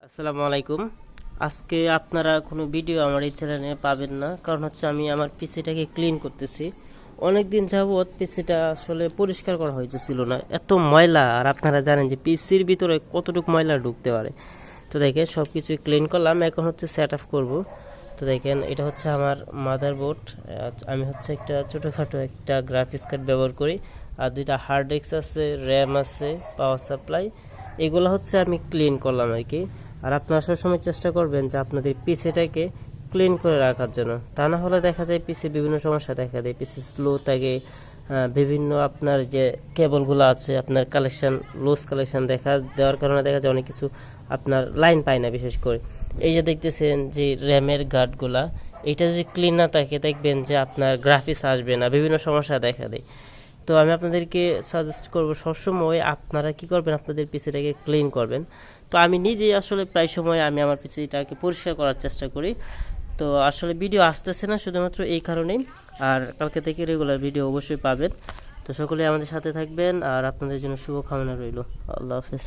আসসালামু আলাইকুম। আজকে আপনারা কোনো ভিডিও আমার এই চ্যানেলে পাবেন না, কারণ হচ্ছে আমি আমার পিসিটাকে ক্লিন করতেছি। অনেক দিন যাবৎ পিসিটা আসলে পরিষ্কার করা হইতেছিল না, এত ময়লা। আর আপনারা জানেন যে পিসির ভিতরে কতটুকু ময়লা ঢুকতে পারে। তো দেখেন সব কিছু ক্লিন করলাম, এখন হচ্ছে সেট আপ করবো। তো দেখেন এটা হচ্ছে আমার মাদারবোর্ড। আমি হচ্ছে একটা ছোটোখাটো একটা গ্রাফিক্স কার্ড ব্যবহার করি, আর দুইটা হার্ড ডিস্ক আছে, র্যাম আছে, পাওয়ার সাপ্লাই। এগুলো হচ্ছে আমি ক্লিন করলাম আর কি। আর আপনারা সবসময় চেষ্টা করবেন যে আপনাদের পিসিটাকে ক্লিন করে রাখার জন্য, তা না হলে দেখা যায় পিসি বিভিন্ন সমস্যা দেখা দেয়, পিসি স্লো থাকে। বিভিন্ন আপনার যে কেবলগুলো আছে আপনার কালেকশন লুজ কালেকশন দেখা দেওয়ার কারণে দেখা যায় অনেক কিছু আপনার লাইন পায় না। বিশেষ করে এই যে দেখতেছেন যে র্যামের গার্ডগুলা, এটা যদি ক্লিন না থাকে দেখবেন যে আপনার গ্রাফিক্স আসবে না, বিভিন্ন সমস্যা দেখা দেয়। তো আমি আপনাদেরকে সাজেস্ট করব সবসময় আপনারা কি করবেন, আপনাদের পিসিটাকে ক্লিন করবেন। তো আমি নিজেই আসলে প্রায় সময় আমি আমার পিসিটাকে পরিষ্কার করার চেষ্টা করি। তো আসলে ভিডিও আসতেছে না শুধুমাত্র এই কারণেই। আর কালকে থেকে রেগুলার ভিডিও অবশ্যই পাবেন। তো সকলে আমাদের সাথে থাকবেন, আর আপনাদের জন্য শুভকামনা রইল। আল্লাহ হাফেজ।